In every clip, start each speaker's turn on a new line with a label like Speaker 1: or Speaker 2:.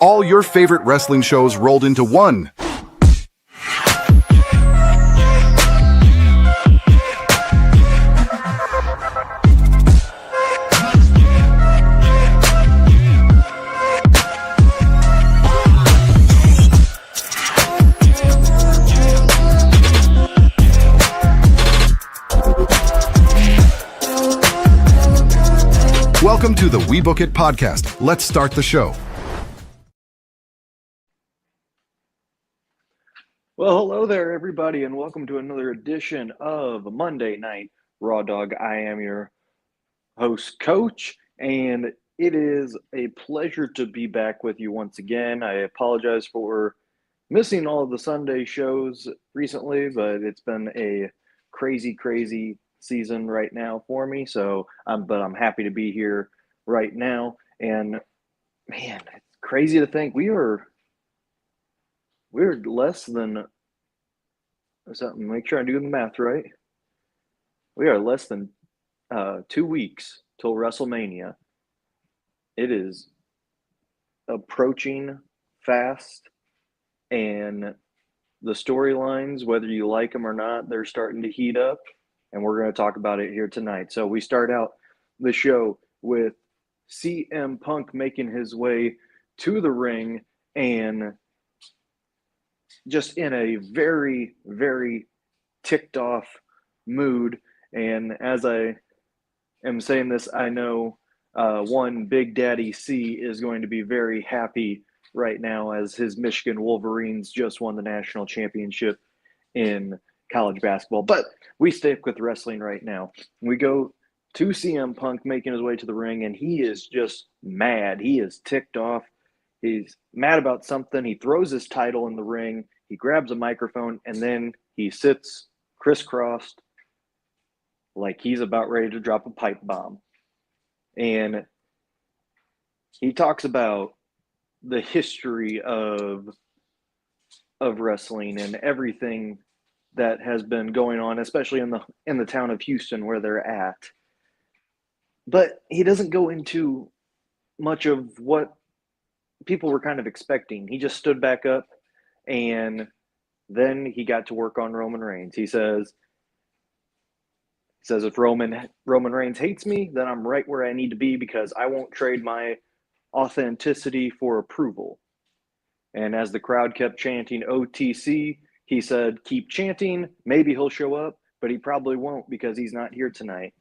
Speaker 1: All your favorite wrestling shows rolled into one. Welcome to the We Book It podcast. Let's start the show.
Speaker 2: Well, hello there, everybody, and welcome to another edition of Monday Night Raw Dogg. I am your host, Coach, and it is a pleasure to be back with you once again. I apologize for missing all of the Sunday shows recently, but it's been a crazy season right now for me. But I'm happy to be here right now. And man, it's crazy to think we're less than something. Make sure I'm doing the math right. We are less than 2 weeks till WrestleMania. It is approaching fast, and the storylines, whether you like them or not, they're starting to heat up, and we're going to talk about it here tonight. So we start out the show with CM Punk making his way to the ring, and just in a very ticked off mood. And as I am saying this, I know one Big Daddy C is going to be very happy right now, as his Michigan Wolverines just won the national championship in college basketball. But we stick with wrestling right now. We go to CM Punk making his way to the ring, and he is just mad. He is ticked off. He's mad about something. He throws his title in the ring. He grabs a microphone, and then he sits crisscrossed like he's about ready to drop a pipe bomb. And he talks about the history of wrestling and everything that has been going on, especially in the town of Houston where they're at. But he doesn't go into much of what people were kind of expecting. He just stood back up, and then he got to work on Roman Reigns. He says if Roman Reigns hates me, then I'm right where I need to be, because I won't trade my authenticity for approval. And as the crowd kept chanting OTC, he said, keep chanting, maybe he'll show up, but he probably won't, because he's not here tonight.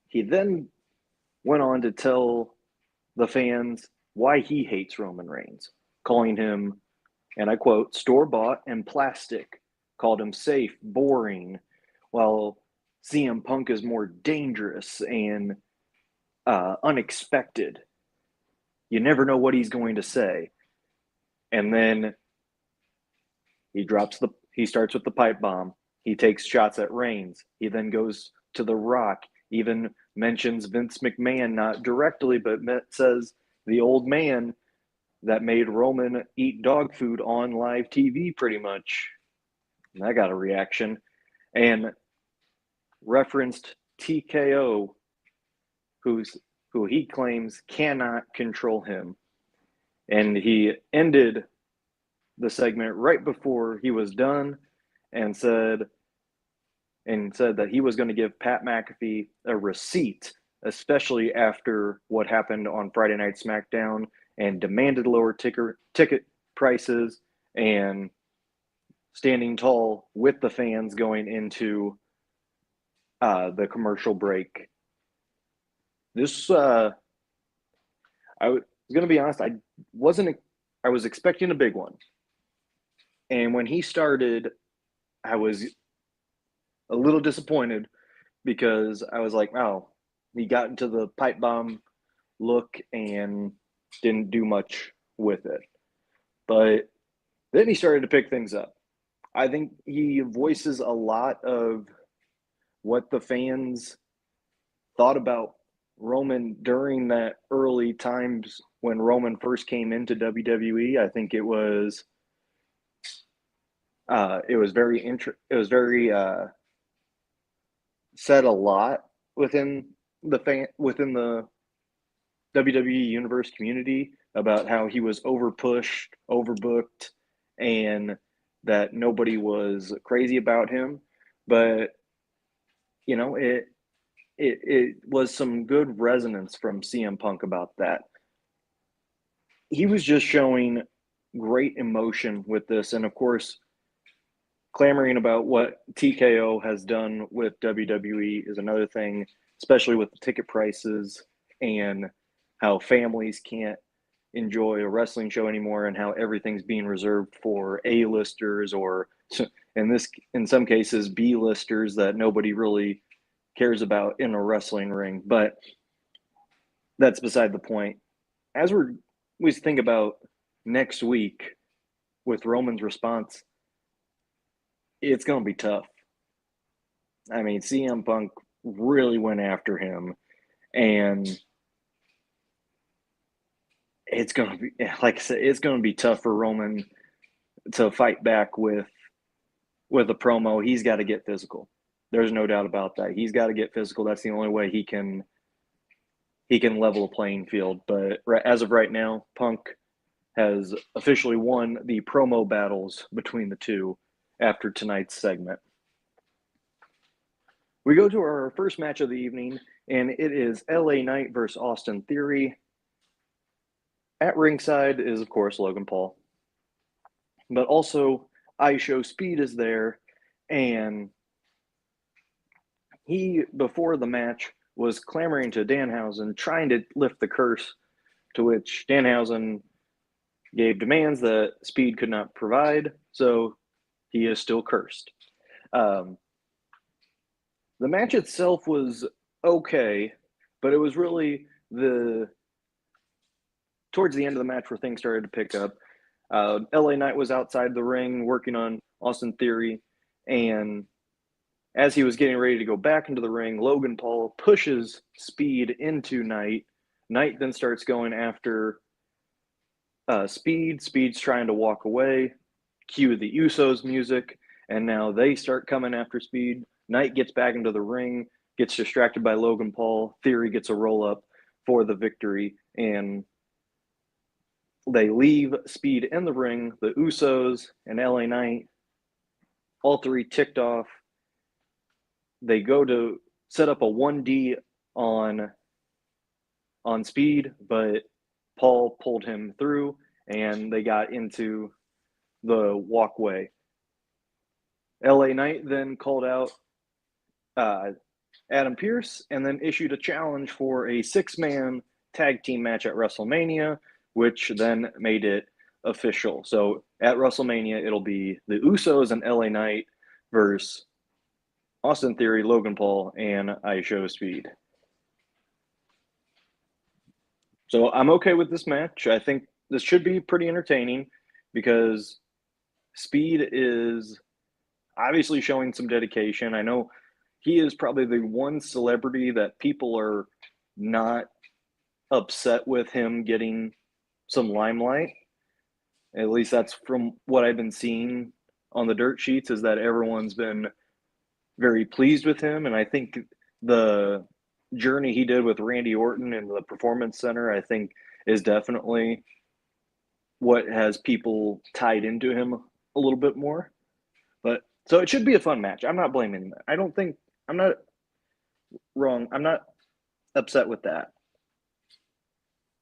Speaker 2: He then went on to tell the fans why he hates Roman Reigns, calling him, and I quote, store-bought and plastic, called him safe, boring, while CM Punk is more dangerous and unexpected. You never know what he's going to say. And then he starts with the pipe bomb. He takes shots at Reigns. He then goes to The Rock, even mentions Vince McMahon, not directly, but says the old man that made Roman eat dog food on live TV, pretty much. And I got a reaction. And referenced TKO, who he claims cannot control him. And he ended the segment right before he was done and said that he was going to give Pat McAfee a receipt, especially after what happened on Friday Night SmackDown, and demanded lower ticket prices and standing tall with the fans going into the commercial break. This, I was going to be honest, I was expecting a big one. And when he started, I was a little disappointed, because I was like, oh, he got into the pipe bomb look and didn't do much with it. But then he started to pick things up. I think he voices a lot of what the fans thought about Roman during that early times when Roman first came into WWE. I think it was very said a lot within the WWE universe community about how he was overpushed, overbooked, and that nobody was crazy about him. But, it was some good resonance from CM Punk about that. He was just showing great emotion with this. And of course, clamoring about what TKO has done with WWE is another thing, especially with the ticket prices and how families can't enjoy a wrestling show anymore and how everything's being reserved for A-listers or in some cases B-listers that nobody really cares about in a wrestling ring. But that's beside the point. As we think about next week with Roman's response, it's going to be tough. I mean, CM Punk really went after him, and it's going to be, like I said, it's going to be tough for Roman to fight back with a promo. He's got to get physical. There's no doubt about that. He's got to get physical. That's the only way he can level a playing field. But as of right now, Punk has officially won the promo battles between the two after tonight's segment. We go to our first match of the evening, and it is LA Knight versus Austin Theory. At ringside is, of course, Logan Paul. But also, iShowSpeed is there, and he, before the match, was clamoring to Danhausen, trying to lift the curse, to which Danhausen gave demands that Speed could not provide, so he is still cursed. The match itself was okay, but it was really towards the end of the match where things started to pick up. LA Knight was outside the ring working on Austin Theory, and as he was getting ready to go back into the ring, Logan Paul pushes Speed into Knight. Knight then starts going after Speed. Speed's trying to walk away. Cue the Usos music, and now they start coming after Speed. Knight gets back into the ring, gets distracted by Logan Paul. Theory gets a roll-up for the victory, and they leave Speed in the ring. The Usos and LA Knight, all three ticked off. They go to set up a 1D on Speed, but Paul pulled him through, and they got into the walkway. LA Knight then called out Adam Pearce and then issued a challenge for a 6-man tag team match at WrestleMania, which then made it official. So at WrestleMania, it'll be the Usos and LA Knight versus Austin Theory, Logan Paul, and iShowSpeed. So I'm okay with this match. I think this should be pretty entertaining because Speed is obviously showing some dedication. I know he is probably the one celebrity that people are not upset with him getting some limelight. At least that's from what I've been seeing on the dirt sheets, is that everyone's been very pleased with him. And I think the journey he did with Randy Orton in the Performance Center, I think, is definitely what has people tied into him a little bit more. But so it should be a fun match. I'm not blaming that. I'm not wrong. I'm not upset with that.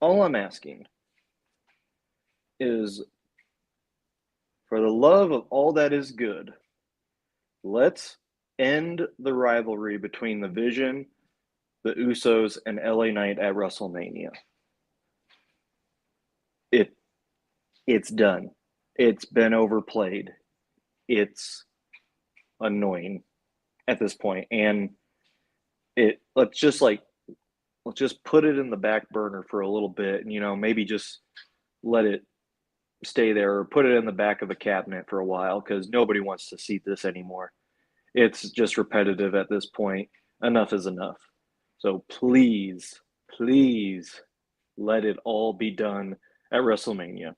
Speaker 2: All I'm asking is, for the love of all that is good, let's end the rivalry between the Vision, the Usos, and LA Knight at WrestleMania. It's done. It's been overplayed. It's annoying at this point, and let's just put it in the back burner for a little bit, and maybe just let it stay there, or put it in the back of a cabinet for a while, because nobody wants to see this anymore. It's just repetitive at this point. Enough is enough. So please let it all be done at WrestleMania.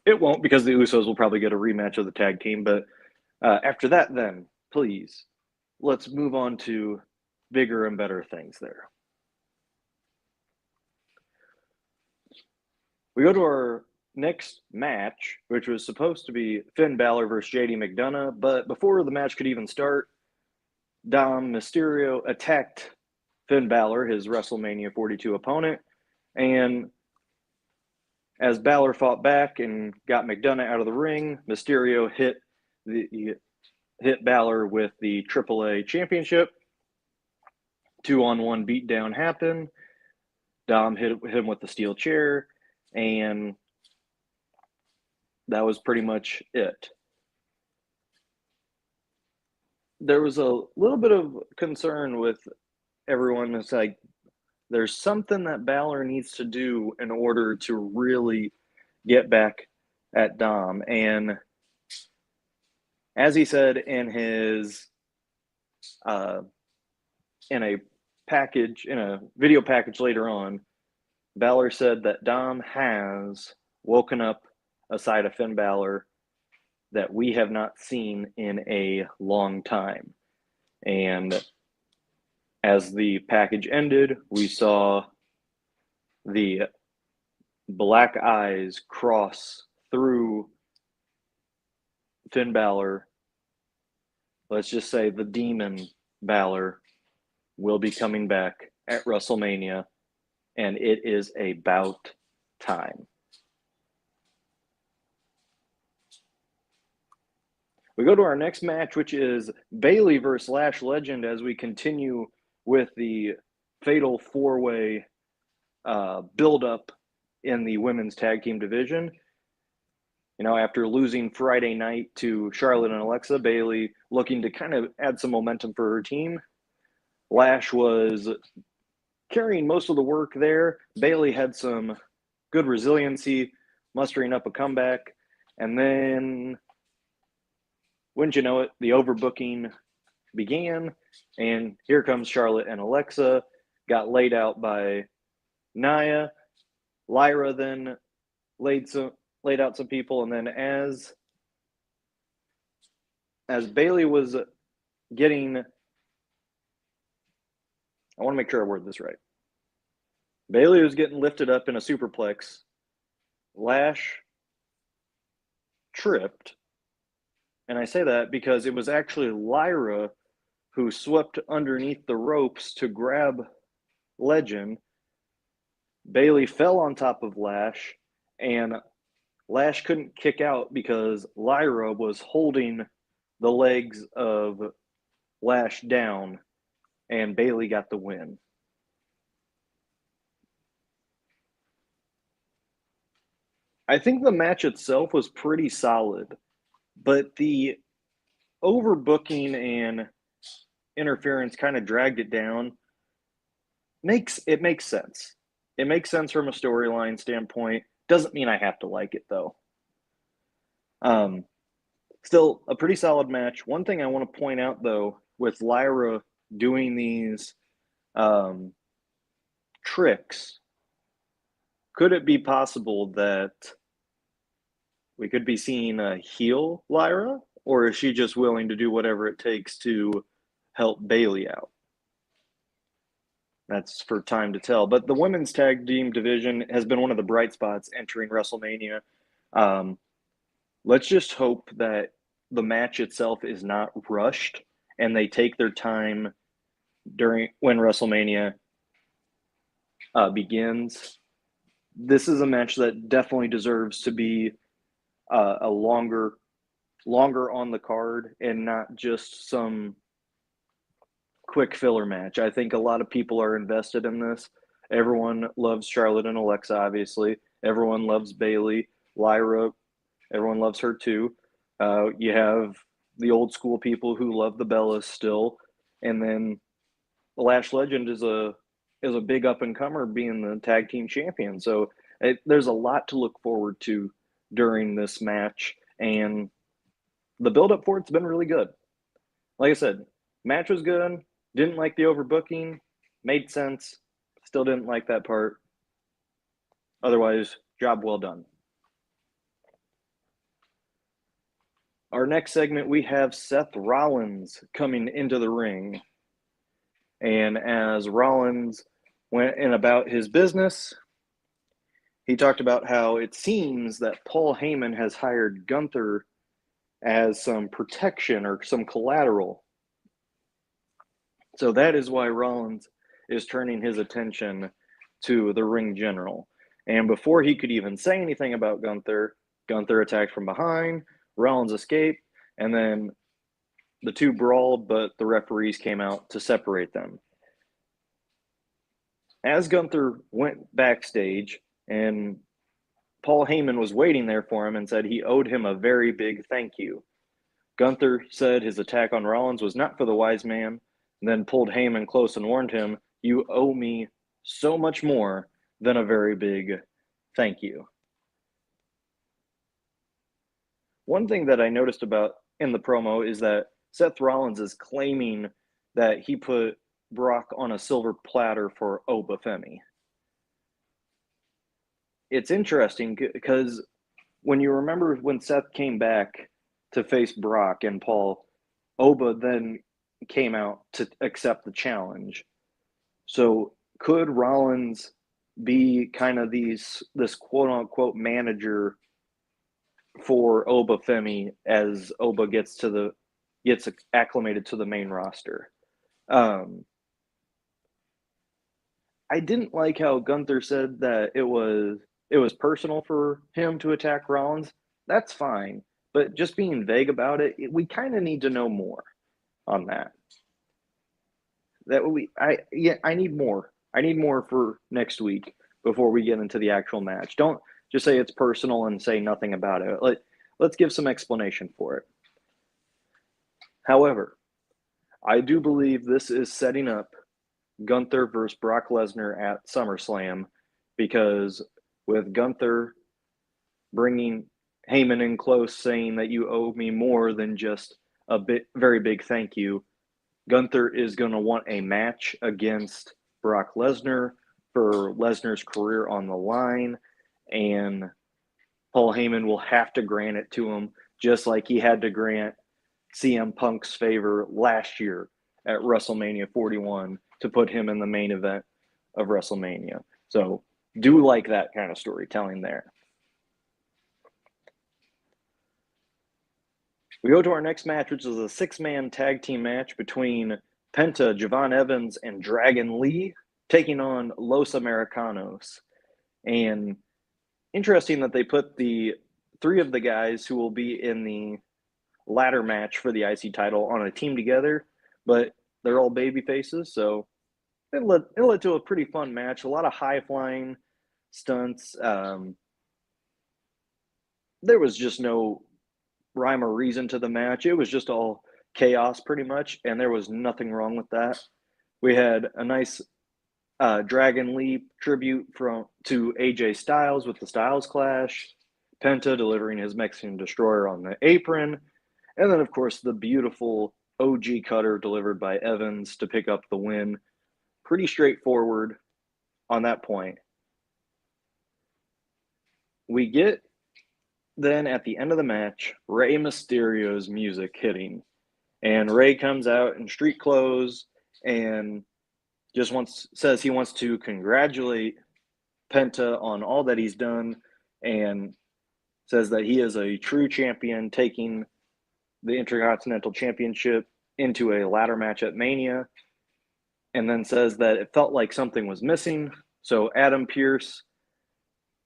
Speaker 2: It won't, because the Usos will probably get a rematch of the tag team, but after that, then please let's move on to bigger and better things there. We go to our next match, which was supposed to be Finn Balor versus JD McDonough, but before the match could even start, Dom Mysterio attacked Finn Balor, his WrestleMania 42 opponent, and as Balor fought back and got McDonough out of the ring, Mysterio hit Balor with the AAA Championship. 2-on-1 beatdown happened. Dom hit him with the steel chair, and that was pretty much it. There was a little bit of concern with everyone. It's like, there's something that Balor needs to do in order to really get back at Dom. And as he said in his in a video package later on, Balor said that Dom has woken up a side of Finn Balor that we have not seen in a long time. And as the package ended, we saw the black eyes cross through Finn Balor. Let's just say the demon Balor will be coming back at WrestleMania, and it is about time. We go to our next match, which is Bayley versus Lash Legend, as we continue with the fatal four-way build-up in the women's tag team division. You know, after losing Friday night to Charlotte and Alexa, Bayley looking to kind of add some momentum for her team. Lash was carrying most of the work there. Bayley had some good resiliency, mustering up a comeback. And then, wouldn't you know it, the overbooking began. And here comes Charlotte and Alexa. Got laid out by Nia. Lyra then laid out some people. And then as Bayley was getting... I want to make sure I word this right. Bayley was getting lifted up in a superplex. Lash tripped. And I say that because it was actually Lyra who swept underneath the ropes to grab Legend. Bayley fell on top of Lash, and Lash couldn't kick out because Lyra was holding the legs of Lash down, and Bayley got the win. I think the match itself was pretty solid, but the overbooking and interference kind of dragged it down. It makes sense. It makes sense from a storyline standpoint. Doesn't mean I have to like it, though. Still a pretty solid match. One thing I want to point out, though, with Lyra doing these tricks, could it be possible that we could be seeing a heel Lyra, or is she just willing to do whatever it takes to help Bayley out? That's for time to tell. But the women's tag team division has been one of the bright spots entering WrestleMania. Let's just hope that the match itself is not rushed and they take their time when WrestleMania begins. This is a match that definitely deserves to be a longer on the card and not just some quick filler match. I think a lot of people are invested in this. Everyone loves Charlotte and Alexa, obviously. Everyone loves Bayley. Lyra, everyone loves her too. You have the old school people who love the Bellas still. And then Lash Legend is a big up-and-comer being the tag team champion. So there's a lot to look forward to during this match. And the build-up for it's been really good. Like I said, match was good. Didn't like the overbooking. Made sense. Still didn't like that part. Otherwise, job well done. Our next segment, we have Seth Rollins coming into the ring. And as Rollins went in about his business, he talked about how it seems that Paul Heyman has hired Gunther as some protection or some collateral. So that is why Rollins is turning his attention to the ring general. And before he could even say anything about Gunther, Gunther attacked from behind, Rollins escaped, and then the two brawled, but the referees came out to separate them. As Gunther went backstage, and Paul Heyman was waiting there for him and said he owed him a very big thank you. Gunther said his attack on Rollins was not for the wise man, and then pulled Heyman close and warned him, "You owe me so much more than a very big thank you." One thing that I noticed about in the promo is that Seth Rollins is claiming that he put Brock on a silver platter for Oba Femi. It's interesting because when you remember when Seth came back to face Brock and Paul, Oba then came out to accept the challenge. So could Rollins be kind of this quote unquote manager for Oba Femi as Oba gets acclimated to the main roster? I didn't like how Gunther said that it was personal for him to attack Rollins. That's fine, but just being vague about it, we kind of need to know more on that. I need more. I need more for next week before we get into the actual match. Don't just say it's personal and say nothing about it. Let's give some explanation for it. However, I do believe this is setting up Gunther versus Brock Lesnar at SummerSlam, because with Gunther bringing Heyman in close, saying that you owe me more than just a very big thank you, Gunther is going to want a match against Brock Lesnar for Lesnar's career on the line, and Paul Heyman will have to grant it to him, just like he had to grant CM Punk's favor last year at WrestleMania 41 to put him in the main event of WrestleMania. So do like that kind of storytelling there. We go to our next match, which is a 6-man tag team match between Penta, Javon Evans, and Dragon Lee, taking on Los Americanos. And interesting that they put the 3 of the guys who will be in the ladder match for the IC title on a team together, but they're all baby faces, so it led to a pretty fun match. A lot of high-flying stunts. There was just no rhyme or reason to the match. It was just all chaos pretty much, and there was nothing wrong with that. We had a nice Dragon Lee tribute to AJ Styles with the Styles Clash, Penta delivering his Mexican Destroyer on the apron, and then, of course, the beautiful OG cutter delivered by Evans to pick up the win. Pretty straightforward on that point. We get then at the end of the match, Rey Mysterio's music hitting. And Rey comes out in street clothes and just says he wants to congratulate Penta on all that he's done, and says that he is a true champion, taking the Intercontinental Championship into a ladder match at Mania, and then says that it felt like something was missing. So Adam Pearce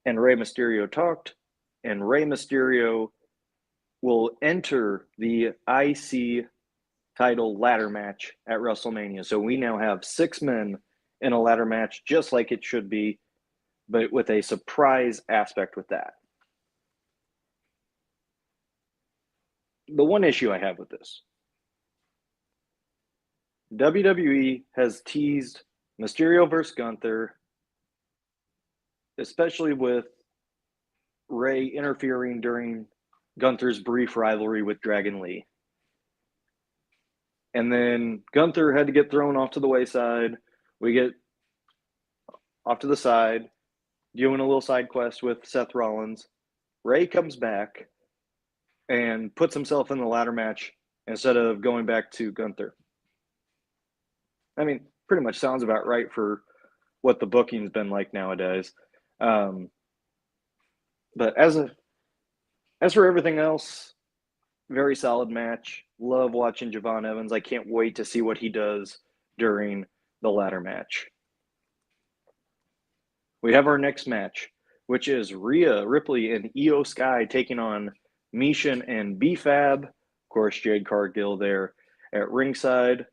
Speaker 2: and Rey Mysterio talked, and Rey Mysterio will enter the IC title ladder match at WrestleMania. So we now have 6 men in a ladder match, just like it should be, but with a surprise aspect with that. The one issue I have with this, WWE has teased Mysterio versus Gunther, especially with Rey interfering during Gunther's brief rivalry with Dragon Lee. And then Gunther had to get thrown off to the wayside. We get off to the side, doing a little side quest with Seth Rollins. Rey comes back and puts himself in the ladder match instead of going back to Gunther. I mean, pretty much sounds about right for what the booking's been like nowadays. But as for everything else, very solid match. Love watching Javon Evans. I can't wait to see what he does during the ladder match. We have our next match, which is Rhea Ripley and Io Sky taking on Mishan and B-Fab. Of course, Jade Cargill there at ringside.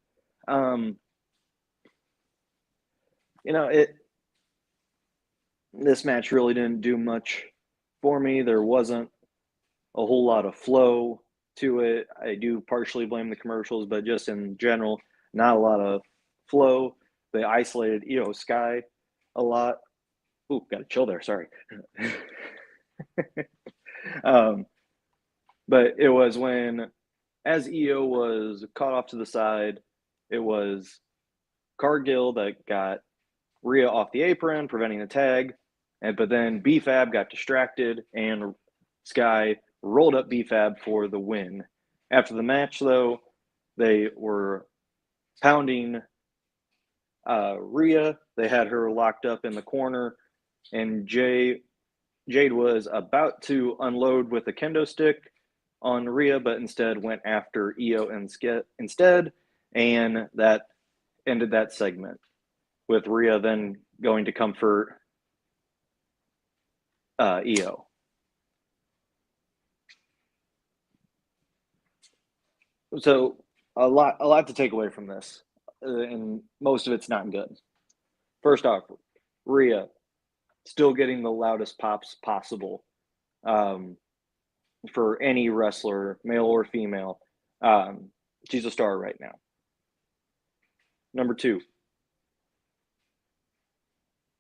Speaker 2: This match really didn't do much for me. There wasn't a whole lot of flow to it. I do partially blame the commercials, but just in general, not a lot of flow. They isolated Io Sky a lot. Ooh, got a chill there. Sorry. But it was when, as Io was caught off to the side, it was Cargill that got Rhea off the apron, preventing the tag. But then B-Fab got distracted, and Sky rolled up B-Fab for the win. After the match, though, they were pounding Rhea. They had her locked up in the corner, and Jade was about to unload with a kendo stick on Rhea, but instead went after Io instead, and that ended that segment, with Rhea then going to comfort Io. So a lot to take away from this, and most of it's not good. First off, Rhea still getting the loudest pops possible for any wrestler, male or female. She's a star right now. Number two,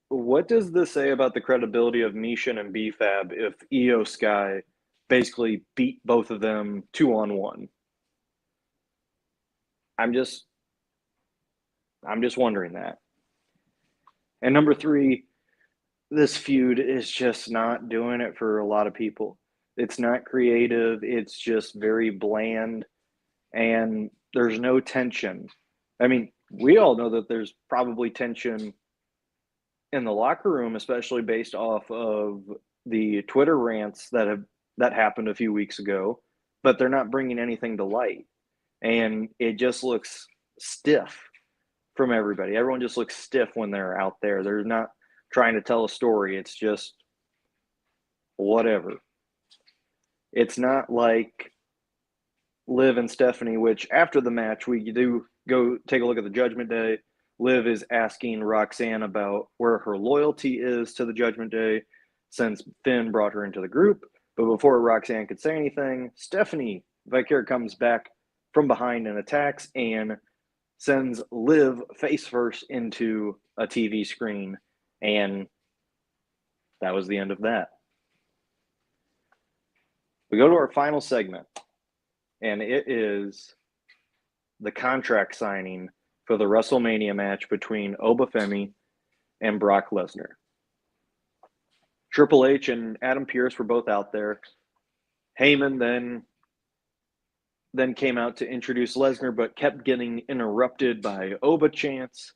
Speaker 2: what does this say about the credibility of Mishan and B-Fab if Io Sky basically beat both of them 2-on-1? I'm just wondering that. And number three, this feud is just not doing it for a lot of people. It's not creative. It's just very bland, and there's no tension. I mean, we all know that there's probably tension in the locker room, especially based off of the Twitter rants that happened a few weeks ago, but they're not bringing anything to light. And it just looks stiff from everybody. Everyone just looks stiff when they're out there. They're not trying to tell a story. It's just whatever. It's not like Liv and Stephanie, which after the match, we do go take a look at the Judgment Day. Liv is asking Roxanne about where her loyalty is to the Judgment Day since Finn brought her into the group. But before Roxanne could say anything, Stephanie Vicaire comes back from behind and attacks and sends Liv face first into a TV screen. And that was the end of that. We go to our final segment, and it is the contract signing for the WrestleMania match between Femi and Brock Lesnar. Triple H and Adam Pearce were both out there. Heyman then came out to introduce Lesnar, but kept getting interrupted by Oba chants.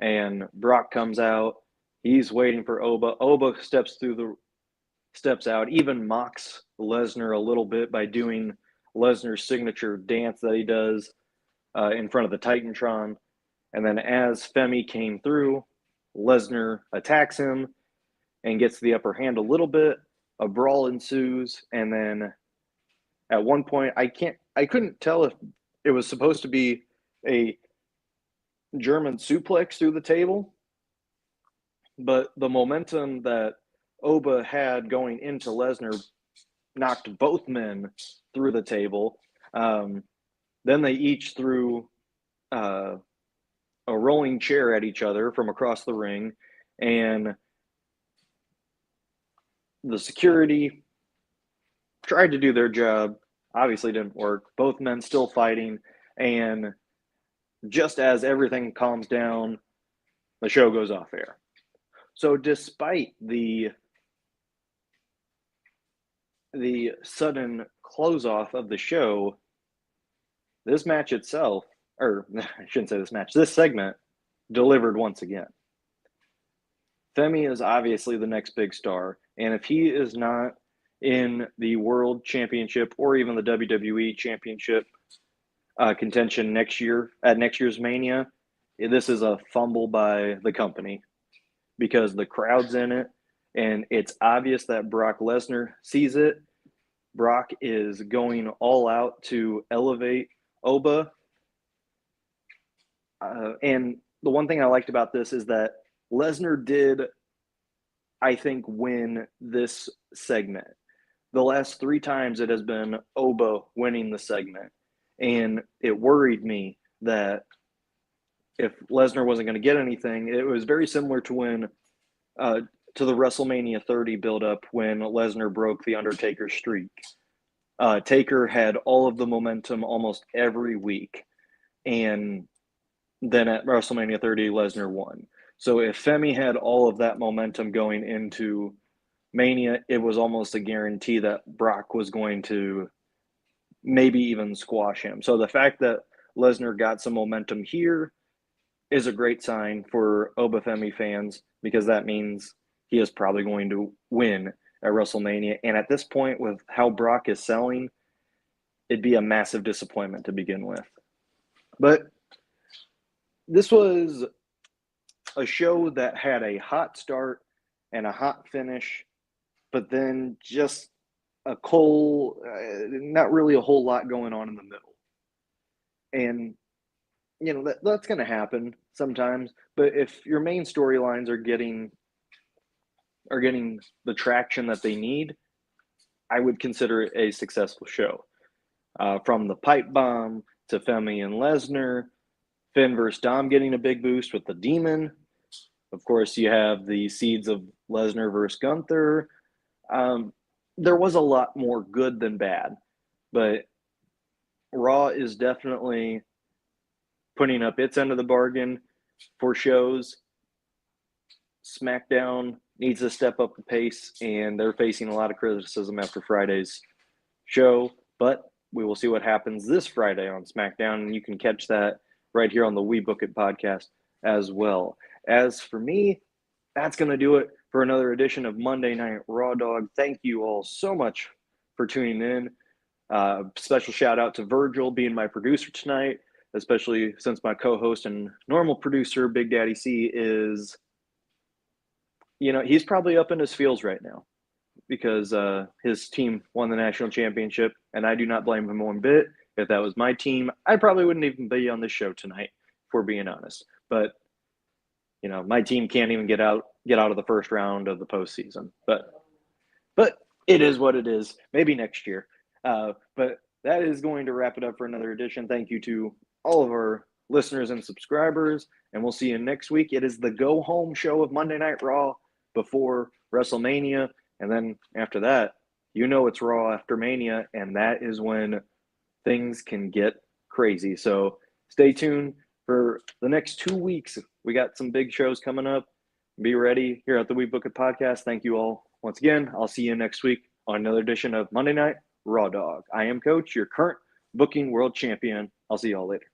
Speaker 2: And Brock comes out. He's waiting for Oba. Oba steps out, even mocks Lesnar a little bit by doing Lesnar's signature dance that he does in front of the Titantron. And then as Femi came through, Lesnar attacks him and gets the upper hand a little bit. A brawl ensues, and then at one point, I couldn't tell if it was supposed to be a German suplex through the table, but the momentum that Oba had going into Lesnar knocked both men through the table. Then they each threw a rolling chair at each other from across the ring, and the security tried to do their job. Obviously didn't work. Both men still fighting, and just as everything calms down, the show goes off air. So despite the sudden close off of the show, this match itself, or I shouldn't say this match, this segment delivered once again. Femi is obviously the next big star, and if he is not in the World Championship or even the WWE Championship contention next year at next year's Mania, this is a fumble by the company because the crowd's in it, and it's obvious that Brock Lesnar sees it. Brock is going all out to elevate Oba. And the one thing I liked about this is that Lesnar did, I think, win this segment. The last 3 times it has been Oba winning the segment. And it worried me that if Lesnar wasn't going to get anything, it was very similar to when to the WrestleMania 30 buildup when Lesnar broke the Undertaker streak. Taker had all of the momentum almost every week, and then at WrestleMania 30, Lesnar won. So if Femi had all of that momentum going into Mania, it was almost a guarantee that Brock was going to maybe even squash him. So the fact that Lesnar got some momentum here is a great sign for Oba Femi fans because that means he is probably going to win at WrestleMania. And at this point, with how Brock is selling, it'd be a massive disappointment to begin with. But this was a show that had a hot start and a hot finish, but then just a cold, not really a whole lot going on in the middle. And, you know, that's going to happen sometimes. But if your main storylines are getting the traction that they need, I would consider it a successful show. From the pipe bomb to Femi and Lesnar, Finn versus Dom getting a big boost with the Demon. Of course, you have the seeds of Lesnar versus Gunther. There was a lot more good than bad, but Raw is definitely putting up its end of the bargain for shows. SmackDown needs to step up the pace, and they're facing a lot of criticism after Friday's show, but we will see what happens this Friday on SmackDown, and you can catch that right here on the We Book It podcast as well. As for me, that's going to do it for another edition of Monday Night Raw Dog. Thank you all so much for tuning in. Special shout out to Virgil being my producer tonight, especially since my co-host and normal producer, Big Daddy C, is, you know, he's probably up in his feels right now because his team won the national championship, and I do not blame him one bit. If that was my team, I probably wouldn't even be on this show tonight, if we're being honest. But, you know, my team can't even get out of the first round of the postseason. But it is what it is. Maybe next year. But that is going to wrap it up for another edition. Thank you to all of our listeners and subscribers, and we'll see you next week. It is the go-home show of Monday Night Raw before WrestleMania, and then after that, you know it's Raw after Mania, and that is when things can get crazy. So stay tuned for the next 2 weeks. We got some big shows coming up. Be ready here at the We Book It podcast. Thank you all once again. I'll see you next week on another edition of Monday Night Raw Dog. I am Coach, your current booking world champion. I'll see you all later.